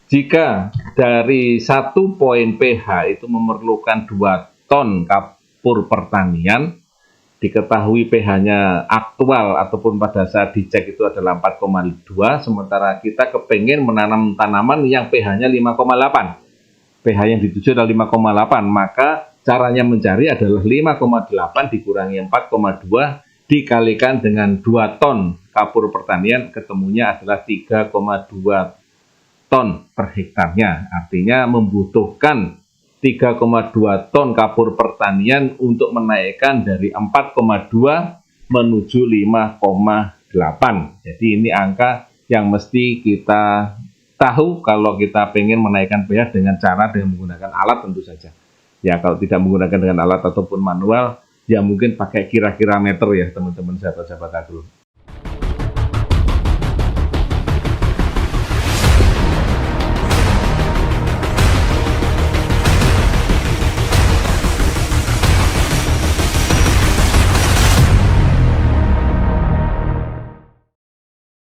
Jika dari 1 poin pH itu memerlukan 2 ton kapur pertanian, diketahui pH-nya aktual ataupun pada saat dicek itu adalah 4,2, sementara kita kepengen menanam tanaman yang pH-nya 5,8. pH yang dituju adalah 5,8, maka caranya mencari adalah 5,8 dikurangi 4,2 dikalikan dengan 2 ton kapur pertanian, ketemunya adalah 3,2 ton per hektarnya. Artinya membutuhkan 3,2 ton kapur pertanian untuk menaikkan dari 4,2 menuju 5,8. Jadi ini angka yang mesti kita tahu kalau kita pengen menaikkan pH dengan cara dengan menggunakan alat tentu saja. Ya, kalau tidak menggunakan dengan alat ataupun manual, ya mungkin pakai kira-kira meter ya teman-teman sahabat-sahabat agro.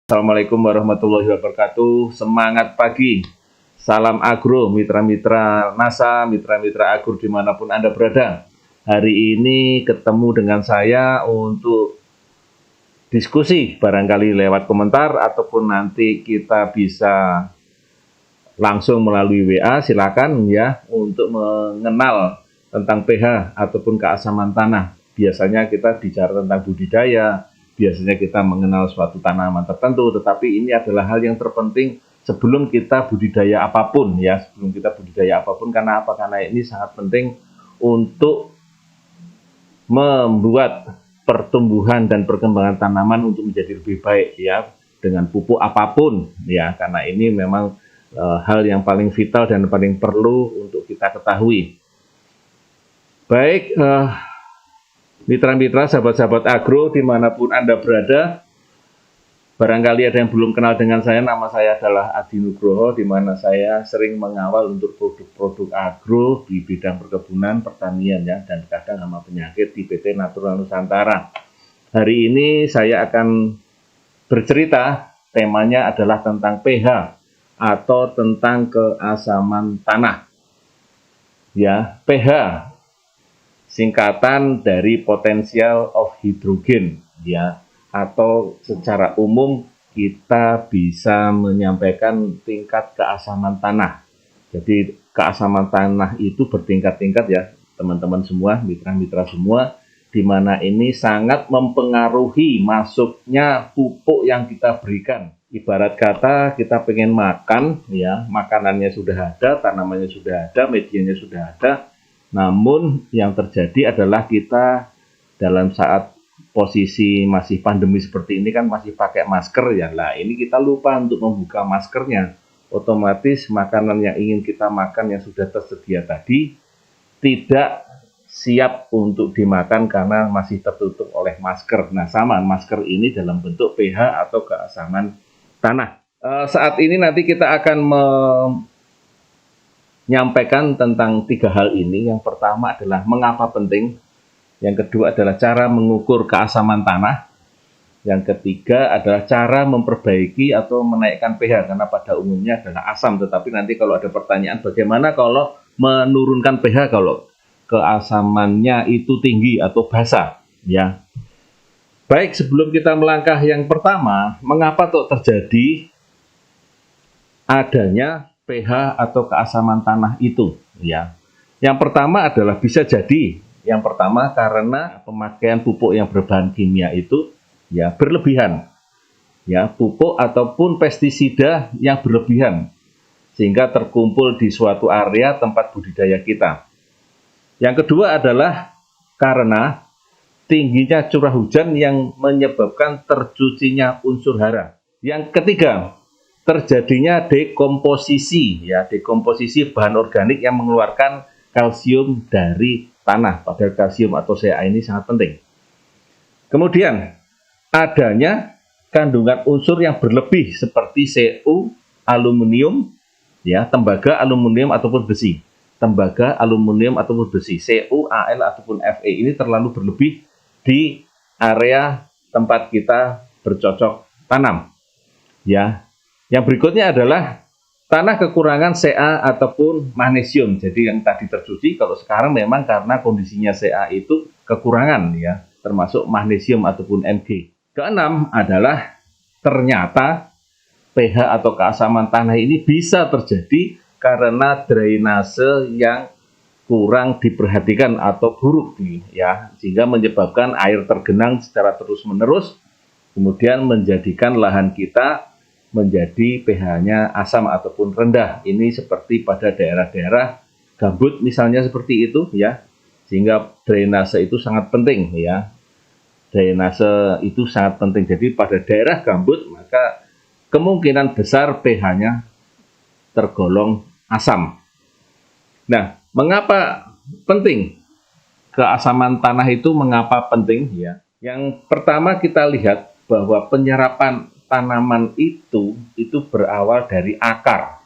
Assalamualaikum warahmatullahi wabarakatuh. Semangat pagi. Salam agro, mitra-mitra NASA, mitra-mitra agro dimanapun Anda berada. Hari ini ketemu dengan saya untuk diskusi, barangkali lewat komentar ataupun nanti kita bisa langsung melalui WA. Silakan ya untuk mengenal tentang pH ataupun keasaman tanah. Biasanya kita bicara tentang budidaya, biasanya kita mengenal suatu tanaman tertentu, tetapi ini adalah hal yang terpenting sebelum kita budidaya apapun ya, karena apa? Karena ini sangat penting untuk membuat pertumbuhan dan perkembangan tanaman untuk menjadi lebih baik ya, dengan pupuk apapun ya, karena ini memang hal yang paling vital dan paling perlu untuk kita ketahui. Baik, mitra-mitra, sahabat-sahabat agro dimanapun Anda berada, barangkali ada yang belum kenal dengan saya. Nama saya adalah Adi Nugroho, di mana saya sering mengawal untuk produk-produk agro di bidang perkebunan, pertanian ya, dan kadang hama penyakit di PT Natural Nusantara. Hari ini saya akan bercerita, temanya adalah tentang pH atau tentang keasaman tanah. Ya, pH singkatan dari potential of hydrogen ya, atau secara umum kita bisa menyampaikan tingkat keasaman tanah. Jadi keasaman tanah itu bertingkat-tingkat ya teman-teman semua, mitra-mitra semua, di mana ini sangat mempengaruhi masuknya pupuk yang kita berikan. Ibarat kata kita pengen makan ya, makanannya sudah ada, tanamannya sudah ada, medianya sudah ada, namun yang terjadi adalah kita dalam saat posisi masih pandemi seperti ini kan masih pakai masker ya. Nah, ini kita lupa untuk membuka maskernya. Otomatis makanan yang ingin kita makan yang sudah tersedia tadi tidak siap untuk dimakan karena masih tertutup oleh masker. Nah, sama masker ini dalam bentuk pH atau keasaman tanah. Saat ini nanti kita akan menyampaikan tentang 3 hal ini. Yang pertama adalah mengapa penting, yang kedua adalah cara mengukur keasaman tanah, yang ketiga adalah cara memperbaiki atau menaikkan pH, karena pada umumnya adalah asam, tetapi nanti kalau ada pertanyaan bagaimana kalau menurunkan pH kalau keasamannya itu tinggi atau basa ya. Baik, sebelum kita melangkah yang pertama, mengapa kok terjadi adanya pH atau keasaman tanah itu ya. Yang pertama adalah bisa jadi yang pertama karena pemakaian pupuk yang berbahan kimia itu ya berlebihan. Ya, pupuk ataupun pestisida yang berlebihan sehingga terkumpul di suatu area tempat budidaya kita. Yang kedua adalah karena tingginya curah hujan yang menyebabkan tercucinya unsur hara. Yang ketiga, terjadinya dekomposisi ya, dekomposisi bahan organik yang mengeluarkan kalsium dari tanah. Padahal kalsium atau Ca ini sangat penting. Kemudian adanya kandungan unsur yang berlebih seperti Cu, aluminium, ya, tembaga, aluminium ataupun besi. Tembaga, aluminium ataupun besi, Cu, Al ataupun Fe ini terlalu berlebih di area tempat kita bercocok tanam. Ya. Yang berikutnya adalah tanah kekurangan Ca ataupun magnesium. Jadi yang tadi tercuci, kalau sekarang memang karena kondisinya Ca itu kekurangan ya, termasuk magnesium ataupun Mg. Keenam adalah ternyata pH atau keasaman tanah ini bisa terjadi karena drainase yang kurang diperhatikan atau buruk ya, sehingga menyebabkan air tergenang secara terus-menerus, kemudian menjadikan lahan kita menjadi pH-nya asam ataupun rendah. Ini seperti pada daerah-daerah gambut misalnya seperti itu ya, sehingga drainase itu sangat penting ya. Drainase itu sangat penting. Jadi pada daerah gambut maka kemungkinan besar pH-nya tergolong asam. Nah, mengapa penting? Keasaman tanah itu mengapa penting ya? Yang pertama kita lihat bahwa penyerapan tanaman itu berawal dari akar.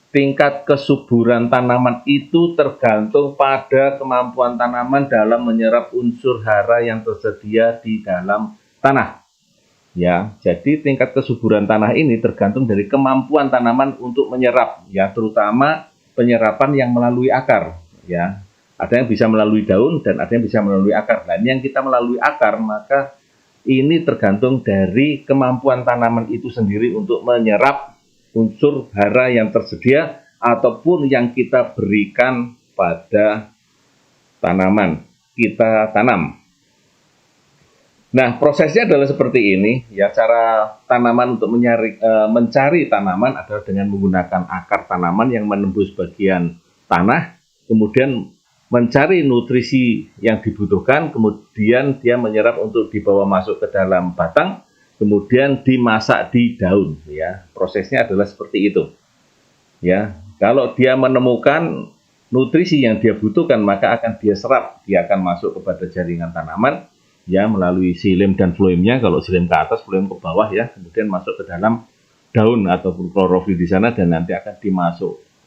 Tingkat kesuburan tanaman itu tergantung pada kemampuan tanaman dalam menyerap unsur hara yang tersedia di dalam tanah. Ya, jadi tingkat kesuburan tanah ini tergantung dari kemampuan tanaman untuk menyerap, ya, terutama penyerapan yang melalui akar. Ya, ada yang bisa melalui daun dan ada yang bisa melalui akar. Dan yang kita melalui akar, maka ini tergantung dari kemampuan tanaman itu sendiri untuk menyerap unsur hara yang tersedia ataupun yang kita berikan pada tanaman kita tanam. Nah, prosesnya adalah seperti ini ya. Cara tanaman untuk mencari tanaman adalah dengan menggunakan akar tanaman yang menembus bagian tanah, kemudian mencari nutrisi yang dibutuhkan, kemudian dia menyerap untuk dibawa masuk ke dalam batang, kemudian dimasak di daun ya. Prosesnya adalah seperti itu. Ya, kalau dia menemukan nutrisi yang dia butuhkan, maka akan dia serap, dia akan masuk kepada jaringan tanaman ya melalui xilem dan floemnya. Kalau xilem ke atas, floem ke bawah ya, kemudian masuk ke dalam daun ataupun klorofil di sana dan nanti akan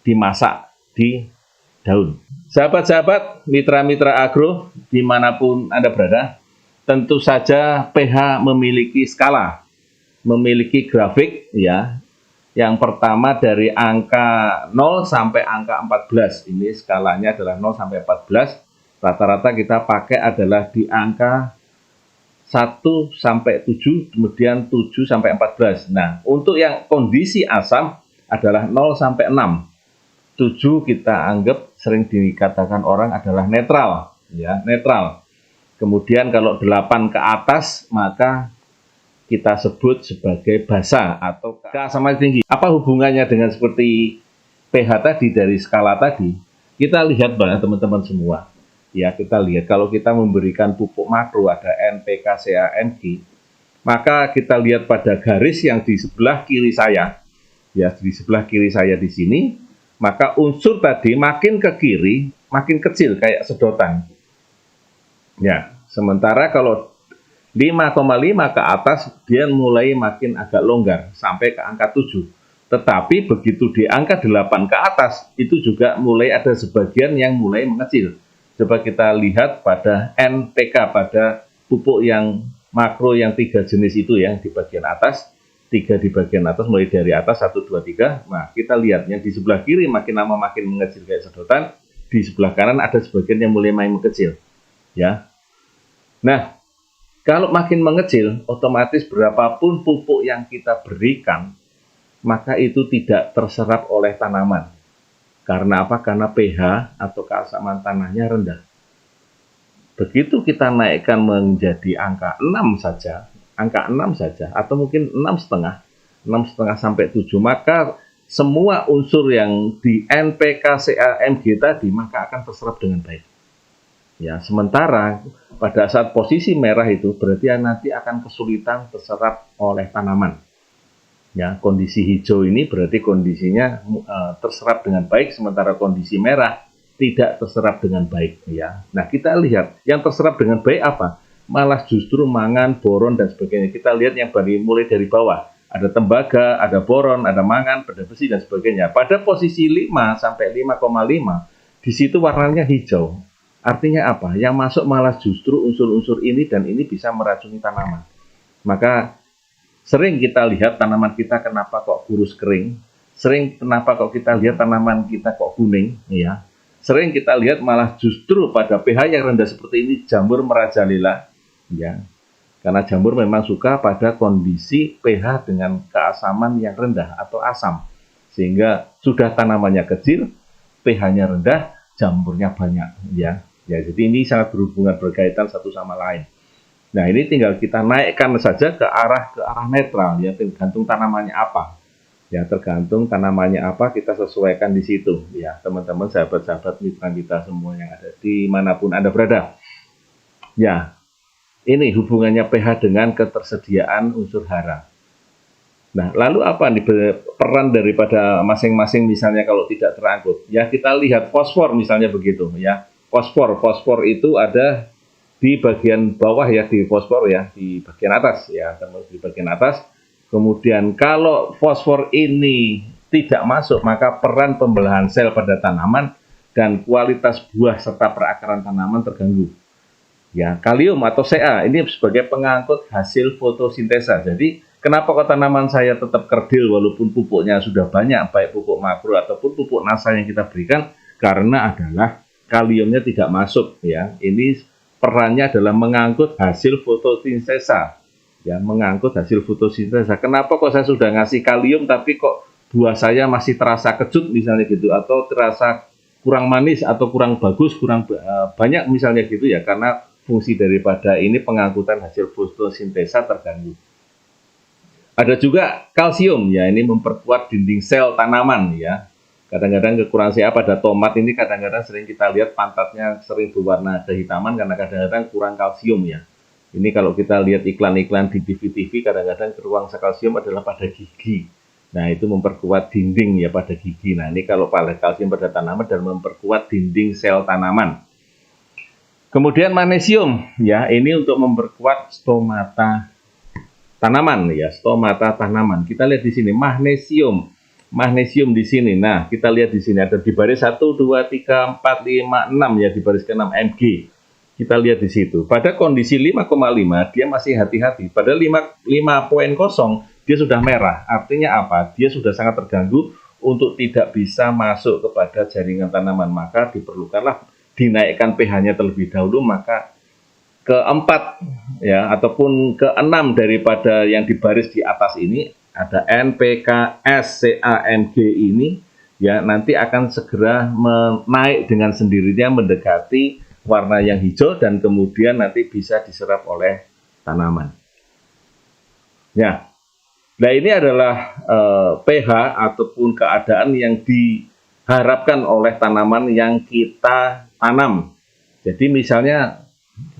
dimasak di daun. Sahabat-sahabat, mitra-mitra agro dimanapun Anda berada, tentu saja pH memiliki skala, memiliki grafik ya. Yang pertama dari angka 0 sampai angka 14. Ini skalanya adalah 0 sampai 14. Rata-rata kita pakai adalah di angka 1 sampai 7, kemudian 7 sampai 14. Nah, untuk yang kondisi asam adalah 0 sampai 6. 7 kita anggap sering dikatakan orang adalah netral, ya, netral. Kemudian kalau 8 ke atas maka kita sebut sebagai basa atau keasaman tinggi. Apa hubungannya dengan seperti pH tadi dari skala tadi? Kita lihat banyak teman-teman semua. Ya, kita lihat kalau kita memberikan pupuk makro ada NPK, Ca, Mg, maka kita lihat pada garis yang di sebelah kiri saya, ya, di sebelah kiri saya di sini. Maka unsur tadi makin ke kiri, makin kecil kayak sedotan. Ya, sementara kalau 5,5 ke atas, dia mulai makin agak longgar, sampai ke angka 7. Tetapi begitu di angka 8 ke atas, itu juga mulai ada sebagian yang mulai mengecil. Coba kita lihat pada NPK, pada pupuk yang makro yang 3 jenis itu ya, di bagian atas. 3 di bagian atas, mulai dari atas 1, 2, 3. Nah, kita lihat yang di sebelah kiri makin lama makin mengecil kayak sedotan, di sebelah kanan ada sebagian yang mulai makin mengecil. Ya. Nah, kalau makin mengecil, otomatis berapapun pupuk yang kita berikan, maka itu tidak terserap oleh tanaman. Karena apa? Karena pH atau keasaman tanahnya rendah. Begitu kita naikkan menjadi angka 6 saja, angka 6 saja, atau mungkin 6,5 sampai 7, maka semua unsur yang di NPK, Ca, Mg tadi maka akan terserap dengan baik. Ya, sementara pada saat posisi merah itu berarti nanti akan kesulitan terserap oleh tanaman. Ya, kondisi hijau ini berarti kondisinya terserap dengan baik, sementara kondisi merah tidak terserap dengan baik. Ya, nah kita lihat yang terserap dengan baik apa? Malah justru mangan, boron, dan sebagainya. Kita lihat yang mulai dari bawah. Ada tembaga, ada boron, ada mangan, ada besi, dan sebagainya. Pada posisi 5 sampai 5,5, di situ warnanya hijau. Artinya apa? Yang masuk malah justru unsur-unsur ini dan ini bisa meracuni tanaman. Maka sering kita lihat tanaman kita kenapa kok kurus kering, sering kenapa kok kita lihat tanaman kita kok kuning, ya. Sering kita lihat malah justru pada pH yang rendah seperti ini jamur merajalela, ya. Karena jamur memang suka pada kondisi pH dengan keasaman yang rendah atau asam. Sehingga sudah tanamannya kecil, pH-nya rendah, jamurnya banyak, ya. Ya, jadi ini sangat berhubungan berkaitan satu sama lain. Nah, ini tinggal kita naikkan saja ke arah netral, ya, tergantung tanamannya apa. Ya, tergantung tanamannya apa, kita sesuaikan di situ, ya, teman-teman, sahabat-sahabat mitra kita semua yang ada dimanapun Anda berada. Ya, ini hubungannya pH dengan ketersediaan unsur hara. Nah, lalu apa nih peran daripada masing-masing misalnya kalau tidak terangkut? Ya, kita lihat fosfor misalnya begitu, ya. Fosfor itu ada di bagian bawah, ya, di fosfor, ya, di bagian atas, ya, di bagian atas. Kemudian kalau fosfor ini tidak masuk, maka peran pembelahan sel pada tanaman dan kualitas buah serta perakaran tanaman terganggu. Ya, kalium atau Ca ini sebagai pengangkut hasil fotosintesa. Jadi, kenapa kok tanaman saya tetap kerdil walaupun pupuknya sudah banyak, baik pupuk makro ataupun pupuk nasa yang kita berikan, karena adalah kaliumnya tidak masuk, ya. Ini perannya adalah mengangkut hasil fotosintesa. Ya, mengangkut hasil fotosintesa. Kenapa kok saya sudah ngasih kalium tapi kok buah saya masih terasa kecut misalnya gitu, atau terasa kurang manis atau kurang bagus, kurang banyak misalnya gitu, ya, karena fungsi daripada ini pengangkutan hasil fotosintesa terganggu. Ada juga kalsium, ya, ini memperkuat dinding sel tanaman, ya. Kadang-kadang kekurangan Ca pada tomat ini kadang-kadang sering kita lihat pantatnya sering berwarna kehitaman karena kadang-kadang kurang kalsium, ya. Ini kalau kita lihat iklan-iklan di TV-TV kadang-kadang kekurangan kalsium adalah pada gigi. Nah, itu memperkuat dinding, ya, pada gigi. Nah, ini kalau pada kalsium pada tanaman dan memperkuat dinding sel tanaman. Kemudian magnesium, ya, ini untuk memperkuat stomata tanaman, ya, stomata tanaman. Kita lihat di sini magnesium di sini. Nah, kita lihat di sini ada di baris 1 2 3 4 5 6, ya, di baris ke-6 Mg. Kita lihat di situ. Pada kondisi 5,5 dia masih hati-hati. Pada 5,0 dia sudah merah. Artinya apa? Dia sudah sangat terganggu untuk tidak bisa masuk kepada jaringan tanaman. Maka diperlukanlah dinaikkan pH-nya terlebih dahulu, maka keempat, ya, ataupun keenam daripada yang di baris di atas ini ada N, P, K, S, C, A, M, G ini, ya, nanti akan segera menaik dengan sendirinya mendekati warna yang hijau dan kemudian nanti bisa diserap oleh tanaman. Ya, nah ini adalah pH ataupun keadaan yang diharapkan oleh tanaman yang kita tanam. Jadi misalnya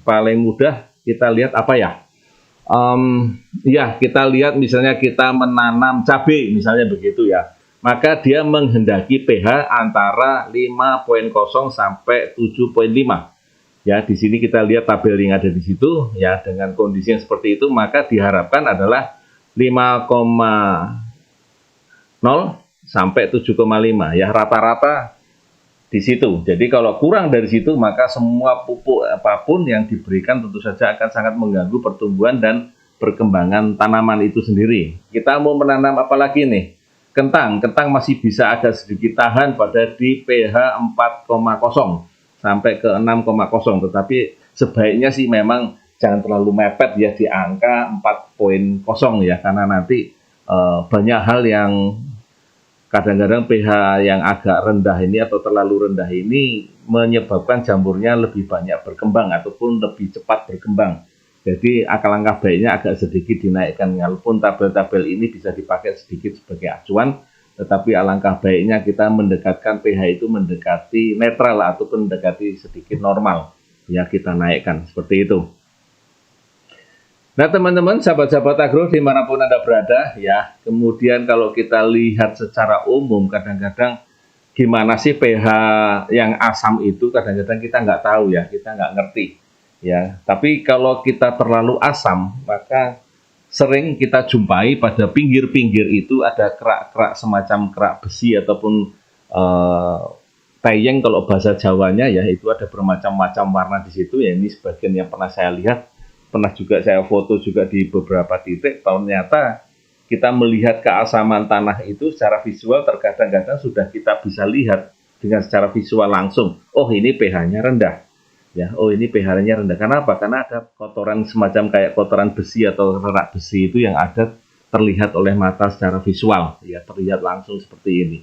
paling mudah kita lihat apa, ya? Ya, kita lihat misalnya kita menanam cabai misalnya begitu, ya. Maka dia menghendaki pH antara 5,0 sampai 7,5. Ya, di sini kita lihat tabel yang ada di situ, ya, dengan kondisi yang seperti itu maka diharapkan adalah 5,0 sampai 7,5, ya, rata-rata di situ. Jadi kalau kurang dari situ maka semua pupuk apapun yang diberikan tentu saja akan sangat mengganggu pertumbuhan dan perkembangan tanaman itu sendiri. Kita mau menanam apa lagi nih? Kentang masih bisa ada sedikit tahan pada di pH 4,0 sampai ke 6,0, tetapi sebaiknya sih memang jangan terlalu mepet, ya, di angka 4,0, ya, karena nanti banyak hal yang kadang-kadang pH yang agak rendah ini atau terlalu rendah ini menyebabkan jamurnya lebih banyak berkembang ataupun lebih cepat berkembang. Jadi alangkah baiknya agak sedikit dinaikkan, walaupun tabel-tabel ini bisa dipakai sedikit sebagai acuan, tetapi alangkah baiknya kita mendekatkan pH itu mendekati netral ataupun mendekati sedikit normal, ya, kita naikkan seperti itu. Nah, teman-teman, sahabat-sahabat agro dimanapun Anda berada, ya, kemudian kalau kita lihat secara umum, kadang-kadang gimana sih pH yang asam itu, kadang-kadang kita nggak tahu, ya, kita nggak ngerti, ya. Tapi kalau kita terlalu asam, maka sering kita jumpai pada pinggir-pinggir itu ada kerak-kerak semacam kerak besi ataupun teyeng kalau bahasa Jawanya, ya, itu ada bermacam-macam warna di situ, ya. Ini sebagian yang pernah saya lihat. Pernah juga saya foto juga di beberapa titik, ternyata kita melihat keasaman tanah itu secara visual terkadang-kadang sudah kita bisa lihat dengan secara visual langsung. Oh, ini pH-nya rendah. Ya, oh ini pH-nya rendah. Kenapa? Karena ada kotoran semacam kayak kotoran besi atau rerak besi itu yang ada terlihat oleh mata secara visual, ya terlihat langsung seperti ini.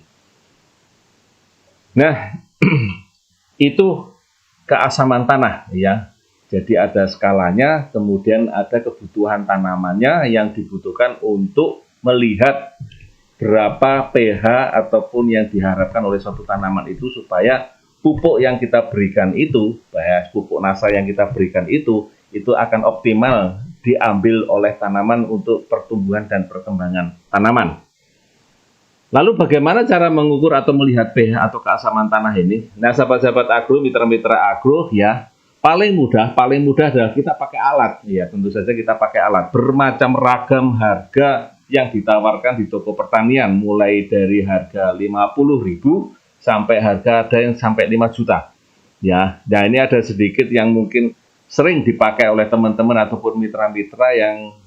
Nah, itu keasaman tanah, ya. Jadi ada skalanya, kemudian ada kebutuhan tanamannya yang dibutuhkan untuk melihat berapa pH ataupun yang diharapkan oleh suatu tanaman itu supaya pupuk yang kita berikan itu, pupuk nasa yang kita berikan itu akan optimal diambil oleh tanaman untuk pertumbuhan dan perkembangan tanaman. Lalu bagaimana cara mengukur atau melihat pH atau keasaman tanah ini? Nah, sahabat-sahabat agro, mitra-mitra agro, ya, paling mudah adalah kita pakai alat. Ya, tentu saja kita pakai alat. Bermacam ragam harga yang ditawarkan di toko pertanian, mulai dari harga 50.000 sampai harga ada yang sampai 5 juta. Ya, nah ini ada sedikit yang mungkin sering dipakai oleh teman-teman ataupun mitra-mitra yang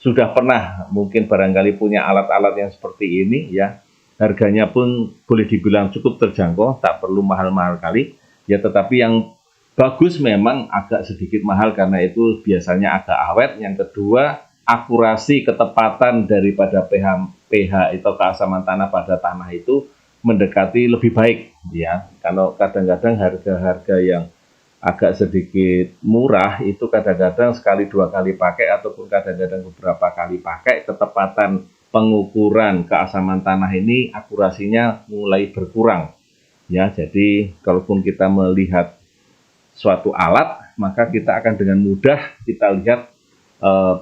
sudah pernah mungkin barangkali punya alat-alat yang seperti ini, ya. Harganya pun boleh dibilang cukup terjangkau, tak perlu mahal-mahal kali. Ya, tetapi yang bagus memang agak sedikit mahal karena itu biasanya agak awet. Yang kedua, akurasi ketepatan daripada pH atau keasaman tanah pada tanah itu mendekati lebih baik, ya. Kalau kadang-kadang harga-harga yang agak sedikit murah itu kadang-kadang sekali dua kali pakai ataupun kadang-kadang beberapa kali pakai, ketepatan pengukuran keasaman tanah ini akurasinya mulai berkurang, ya. Jadi kalaupun kita melihat suatu alat, maka kita akan dengan mudah kita lihat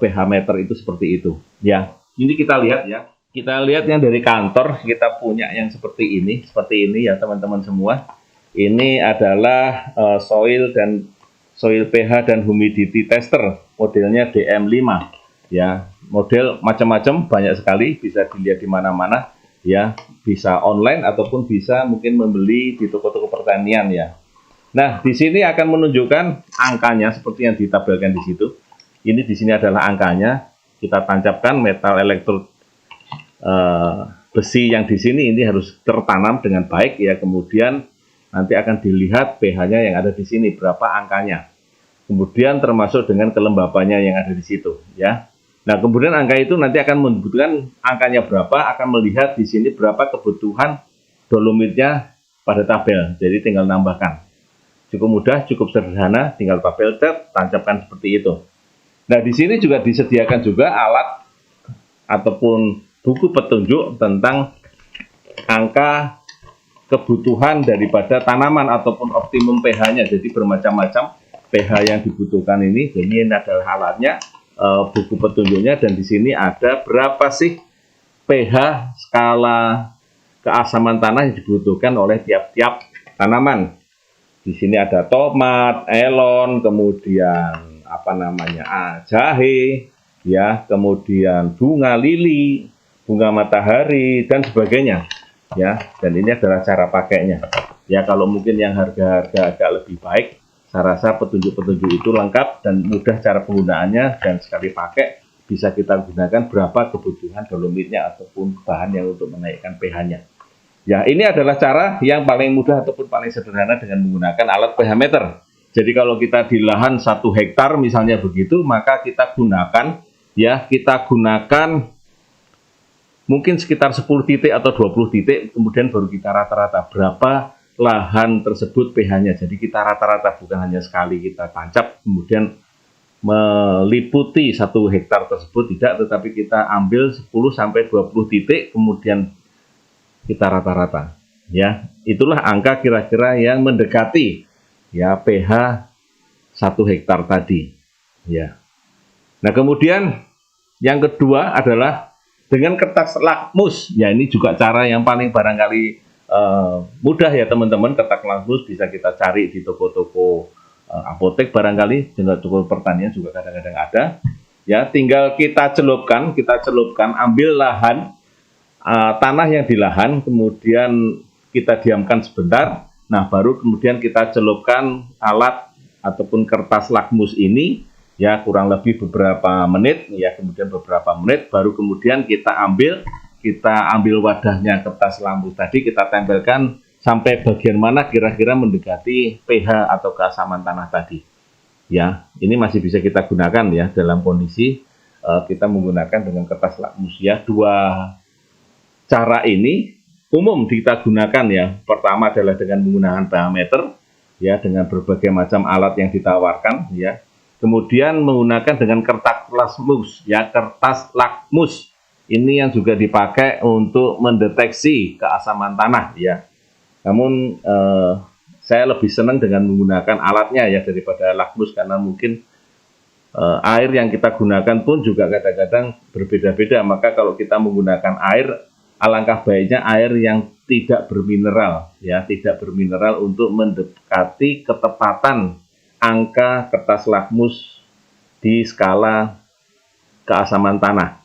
pH meter itu seperti itu, ya. Ini kita lihat, ya. Kita lihat yang dari kantor, kita punya yang seperti ini ya teman-teman semua. Ini adalah soil pH dan humidity tester, modelnya DM5, ya. Model macam-macam, banyak sekali, bisa dilihat di mana-mana, ya. Bisa online ataupun bisa mungkin membeli di toko-toko pertanian, ya. Nah, di sini akan menunjukkan angkanya seperti yang ditabelkan di situ. Ini di sini adalah angkanya. Kita tancapkan metal elektrod besi yang di sini ini harus tertanam dengan baik, ya. Kemudian nanti akan dilihat pH-nya yang ada di sini berapa angkanya. Kemudian termasuk dengan kelembabannya yang ada di situ, ya. Nah, kemudian angka itu nanti akan menunjukkan angkanya berapa, akan melihat di sini berapa kebutuhan dolomitnya pada tabel. Jadi tinggal nambahkan. Cukup mudah, cukup sederhana, tinggal tabel tancapkan seperti itu. Nah, di sini juga disediakan juga alat ataupun buku petunjuk tentang angka kebutuhan daripada tanaman ataupun optimum pH-nya. Jadi bermacam-macam pH yang dibutuhkan ini. Jadi ini adalah alatnya, buku petunjuknya, dan di sini ada berapa sih pH skala keasaman tanah yang dibutuhkan oleh tiap-tiap tanaman. Di sini ada tomat, elon, kemudian jahe, ya, kemudian bunga lili, bunga matahari, dan sebagainya, ya. Dan ini adalah cara pakainya, ya. Kalau mungkin yang harga-harga agak lebih baik, saya rasa petunjuk-petunjuk itu lengkap dan mudah cara penggunaannya, dan sekali pakai bisa kita gunakan berapa kebutuhan dolomitnya ataupun bahan yang untuk menaikkan pH-nya. Ya, ini adalah cara yang paling mudah ataupun paling sederhana dengan menggunakan alat pH meter. Jadi kalau kita di lahan 1 hektar misalnya begitu, maka kita gunakan mungkin sekitar 10 titik atau 20 titik, kemudian baru kita rata-rata berapa lahan tersebut pH-nya. Jadi kita rata-rata, bukan hanya sekali kita tancap kemudian meliputi 1 hektar tersebut, tidak, tetapi kita ambil 10-20 titik kemudian kita rata-rata, ya. Itulah angka kira-kira yang mendekati, ya, pH 1 hektar tadi, ya. Nah, kemudian yang kedua adalah dengan kertas lakmus. Ya, ini juga cara yang paling barangkali mudah, ya teman-teman. Kertas lakmus bisa kita cari di toko-toko apotek barangkali, dengan toko pertanian juga kadang-kadang ada. Ya, tinggal kita celupkan, ambil lahan, tanah yang di lahan, kemudian kita diamkan sebentar. Nah, baru kemudian kita celupkan alat ataupun kertas lakmus ini, ya kurang lebih beberapa menit, ya kemudian beberapa menit baru kemudian kita ambil wadahnya kertas lambus tadi, kita tempelkan sampai bagian mana kira-kira mendekati pH atau keasaman tanah tadi. Ya, ini masih bisa kita gunakan ya dalam kondisi kita menggunakan dengan kertas lakmus ya. Dua cara ini umum kita gunakan ya. Pertama adalah dengan menggunakan biometer ya, dengan berbagai macam alat yang ditawarkan ya. Kemudian menggunakan dengan kertas lakmus ya, kertas lakmus. Ini yang juga dipakai untuk mendeteksi keasaman tanah ya. Namun saya lebih senang dengan menggunakan alatnya ya daripada lakmus, karena mungkin air yang kita gunakan pun juga kadang-kadang berbeda-beda. Maka kalau kita menggunakan air, alangkah baiknya air yang tidak bermineral ya, tidak bermineral untuk mendekati ketepatan angka kertas lakmus di skala keasaman tanah.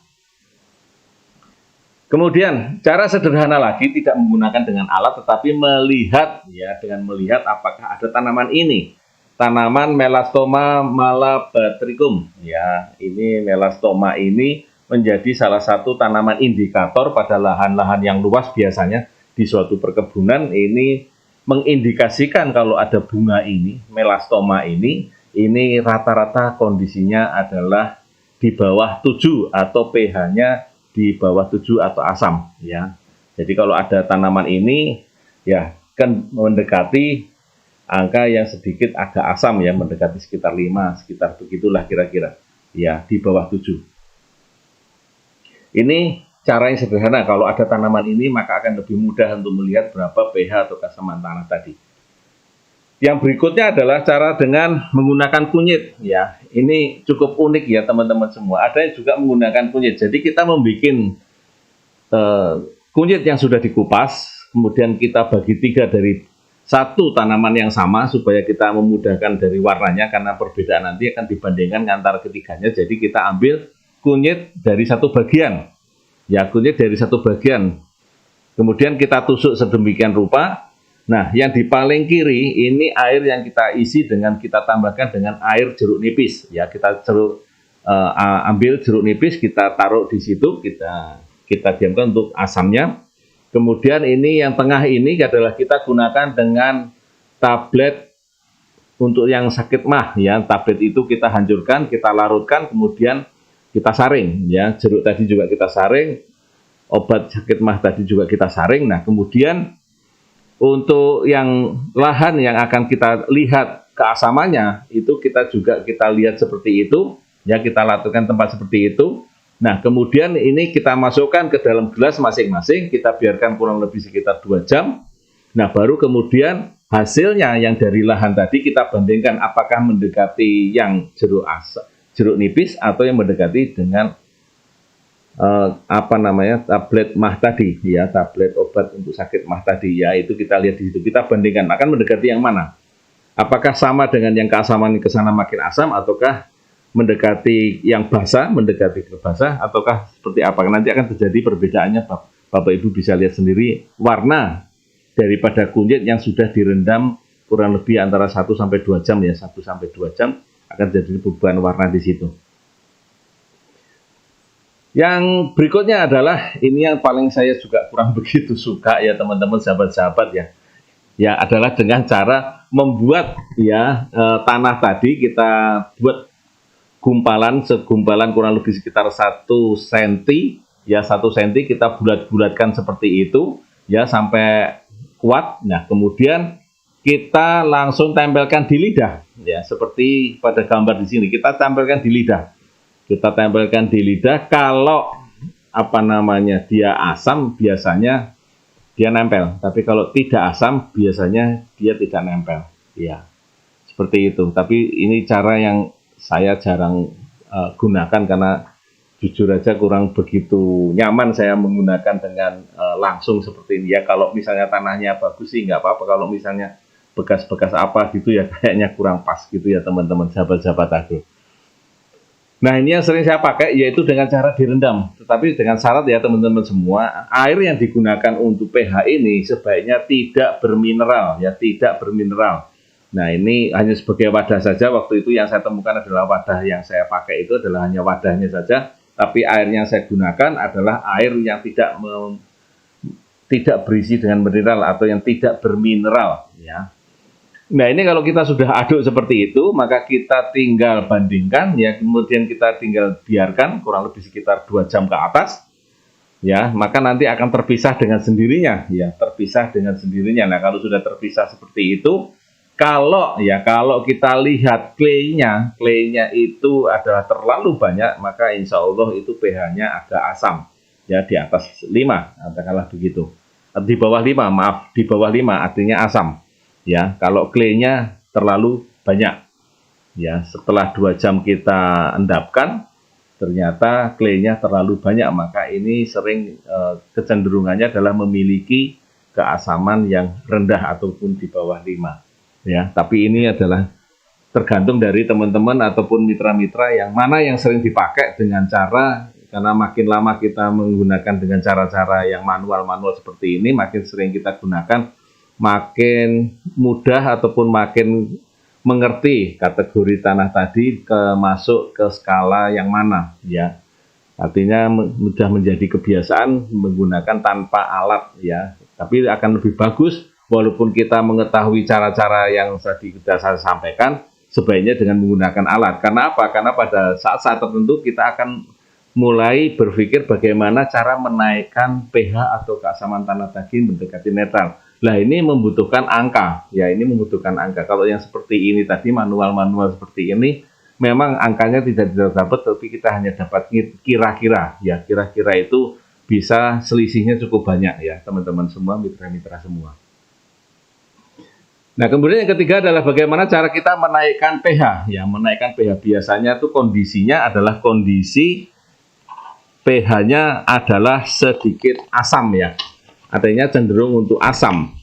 Kemudian cara sederhana lagi, tidak menggunakan dengan alat tetapi melihat ya, dengan melihat apakah ada tanaman ini, tanaman Melastoma malabatricum ya. Ini melastoma ini menjadi salah satu tanaman indikator pada lahan-lahan yang luas. Biasanya di suatu perkebunan ini mengindikasikan kalau ada bunga ini, melastoma ini rata-rata kondisinya adalah di bawah 7 atau pH-nya di bawah 7 atau asam ya. Jadi kalau ada tanaman ini ya kan mendekati angka yang sedikit agak asam ya, mendekati sekitar 5, sekitar begitulah kira-kira ya, di bawah 7. Ini cara yang sederhana. Kalau ada tanaman ini maka akan lebih mudah untuk melihat berapa pH atau keasaman tanah tadi. Yang berikutnya adalah cara dengan menggunakan kunyit ya. Ini cukup unik ya teman-teman semua. Ada yang juga menggunakan kunyit. Jadi kita membuat kunyit yang sudah dikupas, kemudian kita bagi 3 dari satu tanaman yang sama supaya kita memudahkan dari warnanya, karena perbedaan nanti akan dibandingkan antara ketiganya. Jadi kita ambil kunyit dari satu bagian. Ya, kunyit dari satu bagian. Kemudian kita tusuk sedemikian rupa. Nah, yang di paling kiri ini air yang kita isi dengan kita tambahkan dengan air jeruk nipis. Ya, kita ambil jeruk nipis, kita taruh di situ, kita diamkan untuk asamnya. Kemudian ini yang tengah ini adalah kita gunakan dengan tablet untuk yang sakit mah ya. Tablet itu kita hancurkan, kita larutkan, kemudian kita saring ya. Jeruk tadi juga kita saring, obat sakit mah tadi juga kita saring. Nah, kemudian untuk yang lahan yang akan kita lihat keasamannya itu kita lihat seperti itu ya, kita lakukan tempat seperti itu. Nah, kemudian ini kita masukkan ke dalam gelas masing-masing, kita biarkan kurang lebih sekitar 2 jam. Nah, baru kemudian hasilnya yang dari lahan tadi kita bandingkan apakah mendekati yang jeruk nipis atau yang mendekati dengan tablet mah tadi ya, tablet obat untuk sakit mah tadi ya. Itu kita lihat di situ, kita bandingkan akan mendekati yang mana, apakah sama dengan yang keasaman ke sana makin asam, ataukah mendekati yang basah, mendekati ke basah, ataukah seperti apa. Nanti akan terjadi perbedaannya. Bapak Ibu bisa lihat sendiri warna daripada kunyit yang sudah direndam kurang lebih antara 1-2 jam ya, 1-2 jam akan terjadi perubahan warna di situ. Yang berikutnya adalah ini yang paling saya juga kurang begitu suka ya teman-teman, sahabat-sahabat ya. Ya, adalah dengan cara membuat ya tanah tadi kita buat segumpalan kurang lebih sekitar 1 cm ya, 1 cm kita bulat-bulatkan seperti itu ya sampai kuat. Nah, kemudian kita langsung tempelkan di lidah ya, seperti pada gambar di sini. Kita tempelkan di lidah. Kita tempelkan di lidah. Kalau dia asam biasanya dia nempel, tapi kalau tidak asam biasanya dia tidak nempel. Ya, seperti itu. Tapi ini cara yang saya jarang gunakan karena jujur aja kurang begitu nyaman saya menggunakan dengan langsung seperti ini ya. Kalau misalnya tanahnya bagus sih nggak apa-apa. Kalau misalnya bekas-bekas apa gitu ya kayaknya kurang pas gitu ya teman-teman, sahabat-sahabat agro. Nah, ini yang sering saya pakai yaitu dengan cara direndam. Tetapi dengan syarat ya teman-teman semua, air yang digunakan untuk pH ini sebaiknya tidak bermineral ya, tidak bermineral. Nah, ini hanya sebagai wadah saja. Waktu itu yang saya temukan adalah wadah yang saya pakai itu adalah hanya wadahnya saja, tapi air yang saya gunakan adalah air yang tidak berisi dengan mineral atau yang tidak bermineral, ya. Nah, ini kalau kita sudah aduk seperti itu, maka kita tinggal bandingkan, ya, kemudian kita tinggal biarkan kurang lebih sekitar 2 jam ke atas, ya, maka nanti akan terpisah dengan sendirinya, ya, terpisah dengan sendirinya. Nah, kalau sudah terpisah seperti itu, kalau kita lihat clay-nya itu adalah terlalu banyak, maka insya Allah itu pH-nya agak asam, ya, di atas 5, katakanlah begitu. Di bawah 5, maaf, di bawah 5 artinya asam, ya. Kalau clay-nya terlalu banyak, ya, setelah 2 jam kita endapkan, ternyata clay-nya terlalu banyak, maka ini sering kecenderungannya adalah memiliki keasaman yang rendah ataupun di bawah 5. Ya, tapi ini adalah tergantung dari teman-teman ataupun mitra-mitra yang mana yang sering dipakai dengan cara, karena makin lama kita menggunakan dengan cara-cara yang manual-manual seperti ini, makin sering kita gunakan, makin mudah ataupun makin mengerti kategori tanah tadi masuk ke skala yang mana, ya. Artinya mudah menjadi kebiasaan menggunakan tanpa alat, ya. Tapi akan lebih bagus walaupun kita mengetahui cara-cara yang tadi saya sampaikan, sebaiknya dengan menggunakan alat. Karena apa? Karena pada saat-saat tertentu kita akan mulai berpikir bagaimana cara menaikkan pH atau keasaman tanah tadi mendekati netral. Nah, ini membutuhkan angka, ya, ini membutuhkan angka. Kalau yang seperti ini tadi, manual-manual seperti ini, memang angkanya tidak dapat, tapi kita hanya dapat kira-kira, ya, kira-kira itu bisa selisihnya cukup banyak, ya, teman-teman semua, mitra-mitra semua. Nah, kemudian yang ketiga adalah bagaimana cara kita menaikkan pH. Ya, menaikkan pH biasanya itu kondisinya adalah kondisi pH-nya adalah sedikit asam, ya. Artinya cenderung untuk asam.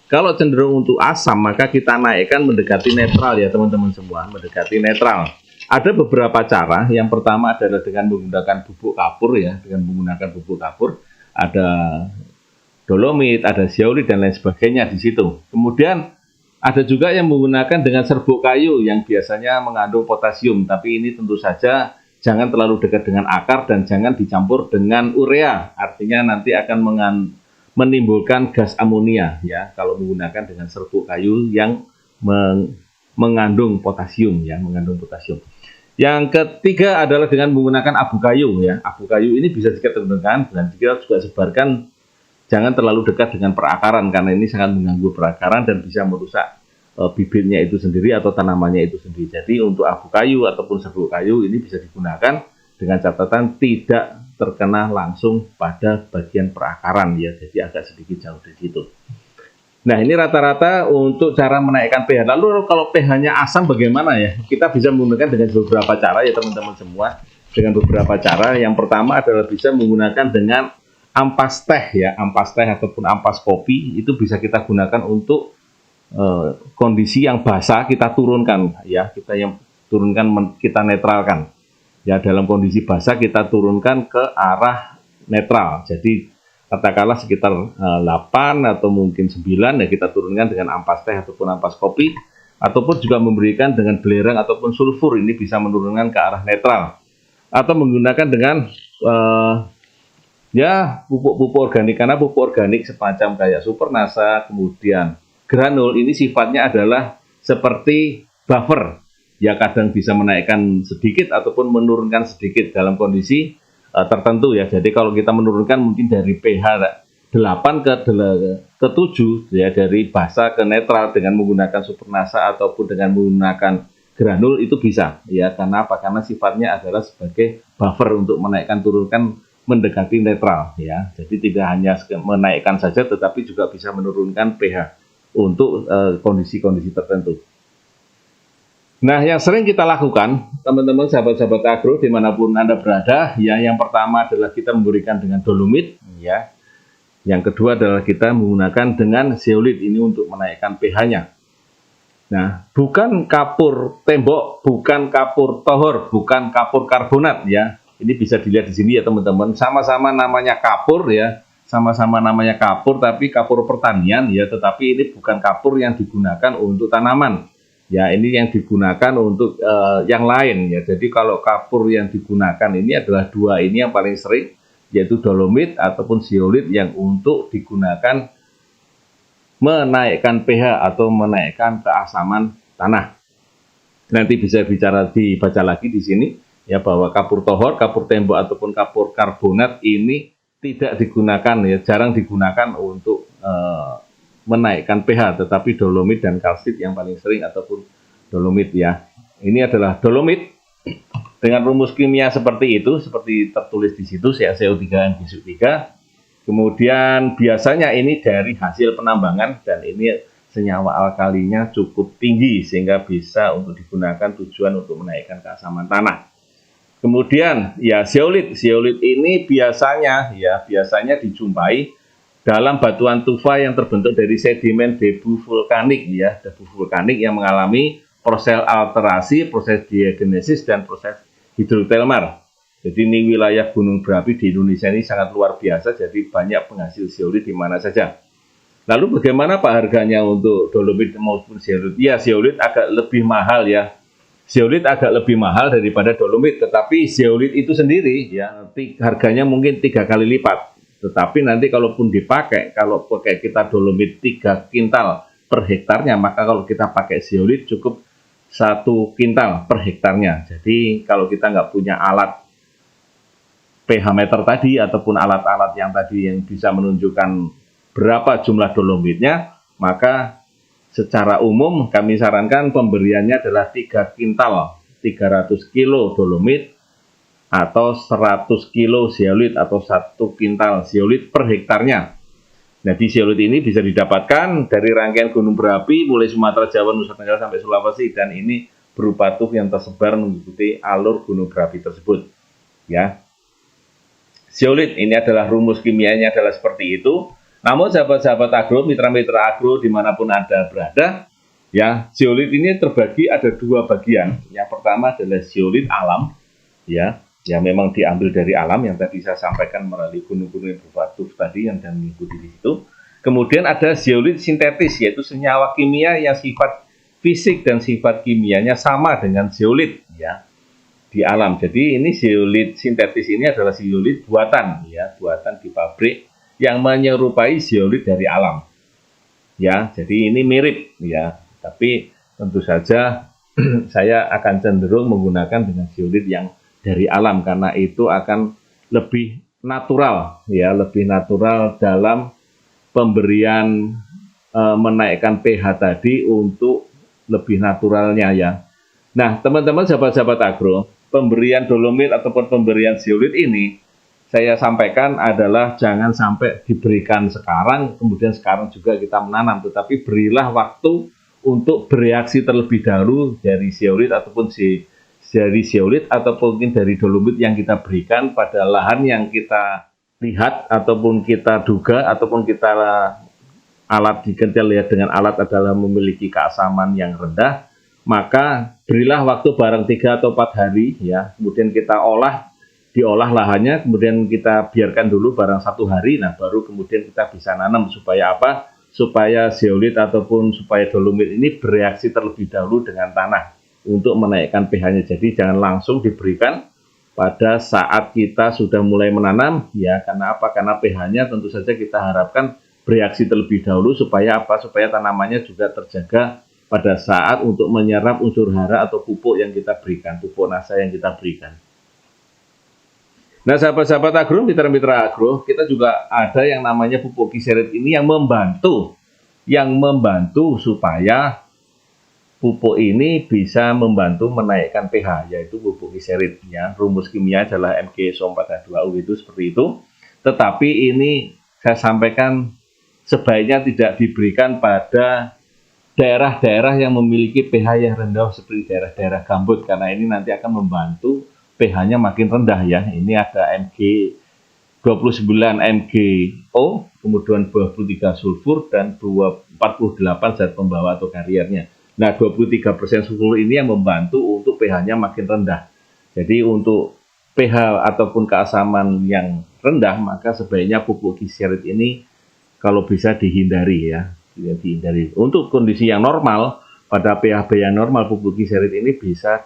Kalau cenderung untuk asam, maka kita naikkan mendekati netral, ya, teman-teman semua, mendekati netral. Ada beberapa cara. Yang pertama adalah dengan menggunakan bubuk kapur, ya, dengan menggunakan bubuk kapur. Ada dolomit, ada zeolit dan lain sebagainya di situ. Kemudian ada juga yang menggunakan dengan serbuk kayu yang biasanya mengandung potasium, tapi ini tentu saja jangan terlalu dekat dengan akar dan jangan dicampur dengan urea. Artinya nanti akan menimbulkan gas amonia, ya, kalau menggunakan dengan serbuk kayu yang mengandung potasium, ya, mengandung potasium. Yang ketiga adalah dengan menggunakan abu kayu, ya. Abu kayu ini bisa diketemukan dan kita juga sebarkan. Jangan terlalu dekat dengan perakaran karena ini sangat mengganggu perakaran dan bisa merusak bibitnya itu sendiri atau tanamannya itu sendiri. Jadi untuk abu kayu ataupun serbuk kayu ini bisa digunakan dengan catatan tidak terkena langsung pada bagian perakaran, ya. Jadi agak sedikit jauh dari situ. Nah, ini rata-rata untuk cara menaikkan pH. Lalu kalau pH-nya asam bagaimana, ya? Kita bisa menggunakan dengan beberapa cara, ya, teman-teman semua. Dengan beberapa cara. Yang pertama adalah bisa menggunakan dengan ampas teh, ya, ampas teh ataupun ampas kopi itu bisa kita gunakan untuk kondisi yang basah kita turunkan, ya, kita yang turunkan, kita netralkan, ya, dalam kondisi basah kita turunkan ke arah netral. Jadi katakanlah sekitar 8 atau mungkin 9, ya, kita turunkan dengan ampas teh ataupun ampas kopi, ataupun juga memberikan dengan belerang ataupun sulfur, ini bisa menurunkan ke arah netral, atau menggunakan dengan ya, pupuk-pupuk organik, karena pupuk organik semacam kayak Supernasa, kemudian granul, ini sifatnya adalah seperti buffer, ya, kadang bisa menaikkan sedikit ataupun menurunkan sedikit dalam kondisi tertentu, ya. Jadi kalau kita menurunkan mungkin dari pH 8 ke 7, ya, dari basah ke netral dengan menggunakan Supernasa ataupun dengan menggunakan granul itu bisa, ya. Karena apa? Karena sifatnya adalah sebagai buffer untuk menaikkan turunkan mendekati netral, ya. Jadi tidak hanya menaikkan saja tetapi juga bisa menurunkan pH untuk kondisi-kondisi tertentu. Nah, yang sering kita lakukan, teman-teman sahabat-sahabat agro dimanapun Anda berada, ya, yang pertama adalah kita memberikan dengan dolomit, ya. Yang kedua adalah kita menggunakan dengan zeolit, ini untuk menaikkan pH-nya. Nah, bukan kapur tembok, bukan kapur tohor, bukan kapur karbonat, ya. Ini bisa dilihat di sini, ya, teman-teman. Sama-sama namanya kapur, ya. Sama-sama namanya kapur, tapi kapur pertanian, ya. Tetapi ini bukan kapur yang digunakan untuk tanaman. Ya, ini yang digunakan untuk yang lain ya. Jadi kalau kapur yang digunakan ini adalah dua ini yang paling sering, yaitu dolomit ataupun zeolit yang untuk digunakan menaikkan pH atau menaikkan keasaman tanah. Nanti bisa dibaca lagi di sini ya, bahwa kapur tohor, kapur tembok ataupun kapur karbonat ini tidak digunakan ya, jarang digunakan untuk menaikkan pH, tetapi dolomit dan kalsit yang paling sering ataupun dolomit ya. Ini adalah dolomit dengan rumus kimia seperti itu, seperti tertulis di situ ya, CO3 NG3. Kemudian biasanya ini dari hasil penambangan dan ini senyawa alkalinya cukup tinggi sehingga bisa untuk digunakan tujuan untuk menaikkan keasaman tanah. Kemudian ya zeolit ini biasanya dijumpai dalam batuan tufa yang terbentuk dari sedimen debu vulkanik ya, debu vulkanik yang mengalami proses alterasi, proses diagenesis dan proses hidrotermal. Jadi ini wilayah gunung berapi di Indonesia ini sangat luar biasa, jadi banyak penghasil zeolit di mana saja. Lalu bagaimana Pak harganya untuk dolomit maupun zeolit? Ya, zeolit agak lebih mahal ya. Zeolit agak lebih mahal daripada dolomit, tetapi zeolit itu sendiri ya harganya mungkin 3 kali lipat. Tetapi nanti kalaupun dipakai, kalau pakai kita dolomit 3 kintal per hektarnya, maka kalau kita pakai zeolit cukup 1 kintal per hektarnya. Jadi kalau kita nggak punya alat pH meter tadi ataupun alat-alat yang tadi yang bisa menunjukkan berapa jumlah dolomitnya, maka secara umum kami sarankan pemberiannya adalah 3 kintal 300 kilo dolomit atau 100 kilo zeolit atau 1 kintal zeolit per hektarnya. Jadi zeolit ini bisa didapatkan dari rangkaian gunung berapi mulai Sumatera, Jawa, Nusa Tenggara sampai Sulawesi, dan ini berupa tuff yang tersebar mengikuti alur gunung berapi tersebut. Ya, zeolit ini adalah rumus kimianya adalah seperti itu. Namun sahabat-sahabat agro, mitra-mitra agro dimanapun Anda berada, ya zeolit ini terbagi ada 2 bagian. Yang pertama adalah zeolit alam, ya memang diambil dari alam yang tadi saya sampaikan melalui gunung-gunung yang berbatu tadi yang dan mengikuti di situ. Kemudian ada zeolit sintetis, yaitu senyawa kimia yang sifat fisik dan sifat kimianya sama dengan zeolit ya di alam. Jadi ini zeolit sintetis ini adalah zeolit buatan ya, buatan di pabrik yang menyerupai zeolit dari alam. Ya, jadi ini mirip ya, tapi tentu saja saya akan cenderung menggunakan dengan zeolit yang dari alam karena itu akan lebih natural ya, lebih natural dalam pemberian menaikkan pH tadi untuk lebih naturalnya ya. Nah, teman-teman sahabat-sahabat agro, pemberian dolomit ataupun pemberian zeolit ini saya sampaikan adalah jangan sampai diberikan sekarang, kemudian sekarang juga kita menanam, tetapi berilah waktu untuk bereaksi terlebih dahulu dari zeolit ataupun dari zeolit ataupun mungkin dari dolomit yang kita berikan pada lahan yang kita lihat ataupun kita duga ataupun kita lihat dengan alat adalah memiliki keasaman yang rendah, maka berilah waktu barang 3 atau 4 hari ya, kemudian kita diolah lahannya, kemudian kita biarkan dulu barang 1 hari, nah baru kemudian kita bisa nanam. Supaya apa? Supaya zeolit ataupun supaya dolomit ini bereaksi terlebih dahulu dengan tanah untuk menaikkan pH-nya. Jadi jangan langsung diberikan pada saat kita sudah mulai menanam ya. Karena apa? Karena pH-nya tentu saja kita harapkan bereaksi terlebih dahulu supaya apa? Supaya tanamannya juga terjaga pada saat untuk menyerap unsur hara atau pupuk yang kita berikan, pupuk nasa yang kita berikan. Nah, sahabat-sahabat agro, mitra-mitra agro, kita juga ada yang namanya pupuk kiserit ini yang membantu supaya pupuk ini bisa membantu menaikkan pH, yaitu pupuk kiserit ya. Rumus kimia adalah Mg-SO4H2O itu seperti itu. Tetapi ini saya sampaikan sebaiknya tidak diberikan pada daerah-daerah yang memiliki pH yang rendah seperti daerah-daerah gambut, karena ini nanti akan membantu pH-nya makin rendah ya. Ini ada Mg29 MgO, kemudian 23 sulfur dan 48 zat pembawa atau kariernya. Nah, 23% sulfur ini yang membantu untuk pH-nya makin rendah. Jadi untuk pH ataupun keasaman yang rendah, maka sebaiknya pupuk kiserit ini kalau bisa dihindari ya. Dihindari. Untuk kondisi yang normal, pada pH yang normal pupuk kiserit ini bisa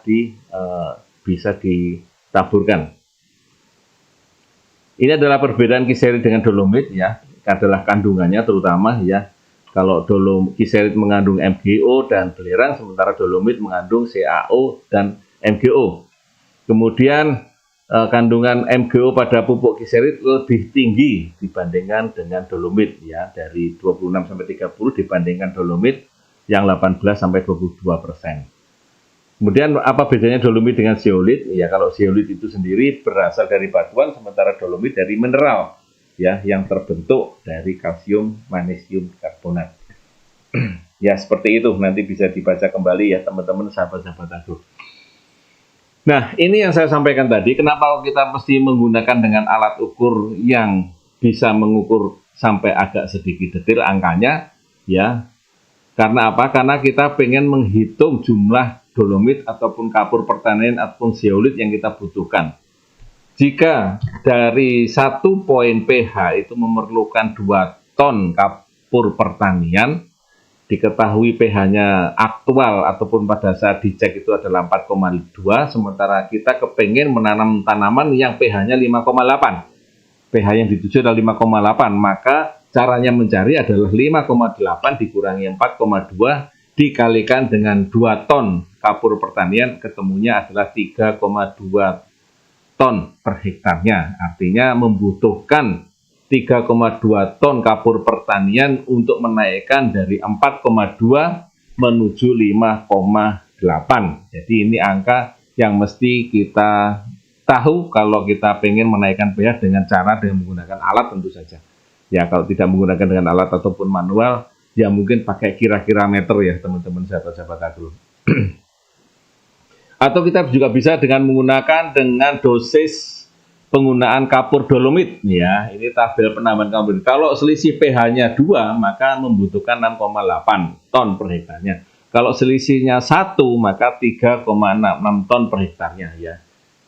ditaburkan. Ini adalah perbedaan kiserit dengan dolomit ya, adalah kandungannya terutama ya. Kalau kiserit mengandung MgO dan belerang, sementara dolomit mengandung CaO dan MgO. Kemudian kandungan MgO pada pupuk kiserit lebih tinggi dibandingkan dengan dolomit ya, dari 26 sampai 30 dibandingkan dolomit yang 18 sampai 22%. Kemudian apa bedanya dolomit dengan zeolit? Ya, kalau zeolit itu sendiri berasal dari batuan, sementara dolomit dari mineral ya, yang terbentuk dari kalsium magnesium karbonat. Ya, seperti itu, nanti bisa dibaca kembali ya teman-teman, sahabat-sahabat agro. Nah, ini yang saya sampaikan tadi, kenapa kita mesti menggunakan dengan alat ukur yang bisa mengukur sampai agak sedikit detail angkanya ya. Karena apa? Karena kita pengen menghitung jumlah dolomit ataupun kapur pertanian ataupun zeolit yang kita butuhkan. Jika dari 1 poin pH itu memerlukan 2 ton kapur pertanian, diketahui pH-nya aktual ataupun pada saat dicek itu adalah 4,2, sementara kita kepengen menanam tanaman yang pH-nya 5,8. pH yang dituju adalah 5,8, maka caranya mencari adalah 5,8 dikurangi 4,2 dikalikan dengan 2 ton kapur pertanian, ketemunya adalah 3,2 ton per hektarnya. Artinya membutuhkan 3,2 ton kapur pertanian untuk menaikkan dari 4,2 menuju 5,8. Jadi ini angka yang mesti kita tahu kalau kita pengen menaikkan pH dengan menggunakan alat tentu saja. Ya, kalau tidak menggunakan dengan alat ataupun manual, ya mungkin pakai kira-kira meter ya teman-teman sahabat-sahabat agro. Atau kita juga bisa dengan menggunakan dengan dosis penggunaan kapur dolomit ya. Ini tabel penambahan kapur. Kalau selisih pH-nya 2, maka membutuhkan 6,8 ton per hektarnya. Kalau selisihnya 1, maka 3,66 ton per hektarnya ya.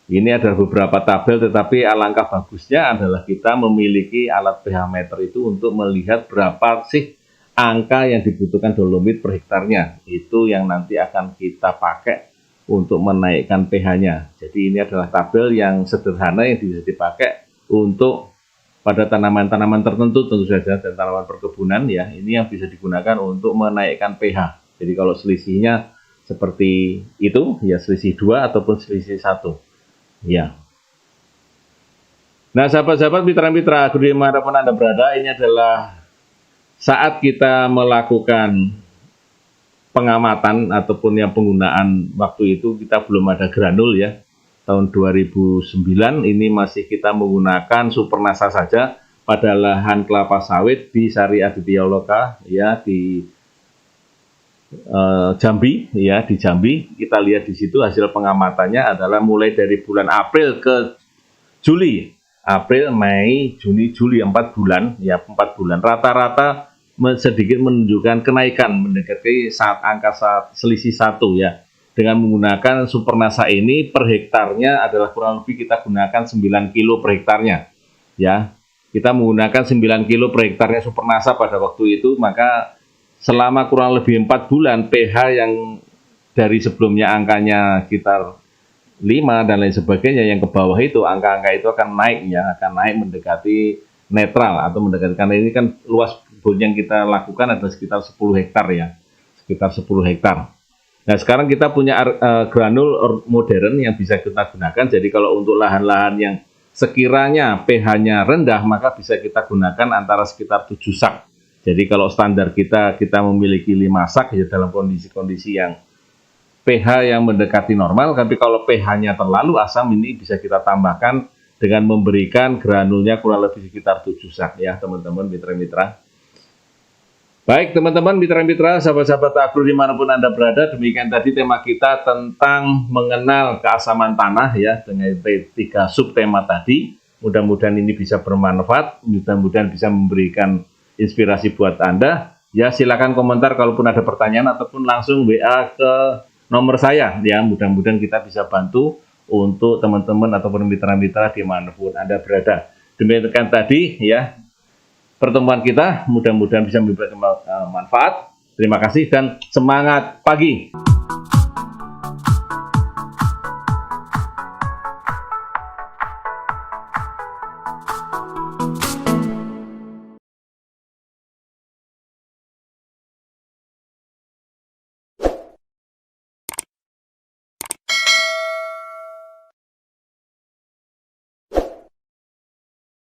Ini adalah beberapa tabel, tetapi alangkah bagusnya adalah kita memiliki alat pH meter itu untuk melihat berapa sih angka yang dibutuhkan dolomit per hektarnya. Itu yang nanti akan kita pakai untuk menaikkan pH-nya. Jadi ini adalah tabel yang sederhana yang bisa dipakai untuk pada tanaman-tanaman tertentu tentu saja, dan tanaman perkebunan ya. Ini yang bisa digunakan untuk menaikkan pH. Jadi kalau selisihnya seperti itu ya, selisih 2 ataupun selisih 1 ya. Nah, sahabat-sahabat, mitra-mitra agro dimanapun Anda berada, ini adalah saat kita melakukan pengamatan ataupun yang penggunaan. Waktu itu kita belum ada granul ya, tahun 2009 ini masih kita menggunakan Supernasa saja pada lahan kelapa sawit di Sari Aditya Loka ya, di Jambi ya, di Jambi. Kita lihat di situ hasil pengamatannya adalah mulai dari bulan April ke Juli, April, Mei, Juni, Juli, 4 bulan ya, 4 bulan rata-rata sedikit menunjukkan kenaikan mendekati saat selisih 1 ya. Dengan menggunakan Supernasa ini per hektarnya adalah kurang lebih kita gunakan 9 kilo per hektarnya ya. Kita menggunakan 9 kilo per hektarnya Supernasa pada waktu itu, maka selama kurang lebih 4 bulan pH yang dari sebelumnya angkanya sekitar 5 dan lain sebagainya, yang ke bawah itu angka-angka itu akan naik ya, akan naik mendekati netral atau mendekati, karena ini kan luas kebun yang kita lakukan adalah sekitar 10 hektar ya, sekitar 10 hektar. Nah, sekarang kita punya granul modern yang bisa kita gunakan. Jadi kalau untuk lahan-lahan yang sekiranya pH-nya rendah, maka bisa kita gunakan antara sekitar 7 sak. Jadi kalau standar kita memiliki 5 sak ya, dalam kondisi-kondisi yang pH yang mendekati normal. Tapi kalau pH-nya terlalu asam, ini bisa kita tambahkan dengan memberikan granulnya kurang lebih sekitar 7 sak ya teman-teman mitra-mitra. Baik teman-teman mitra-mitra, sahabat-sahabat agro dimanapun Anda berada, demikian tadi tema kita tentang mengenal keasaman tanah ya, dengan 3 subtema tadi. Mudah-mudahan ini bisa bermanfaat, mudah-mudahan bisa memberikan inspirasi buat Anda. Ya, silakan komentar kalaupun ada pertanyaan ataupun langsung WA ke nomor saya ya. Mudah-mudahan kita bisa bantu untuk teman-teman ataupun mitra-mitra dimanapun Anda berada. Demikian tadi ya pertemuan kita, mudah-mudahan bisa memberikan manfaat. Terima kasih dan semangat pagi.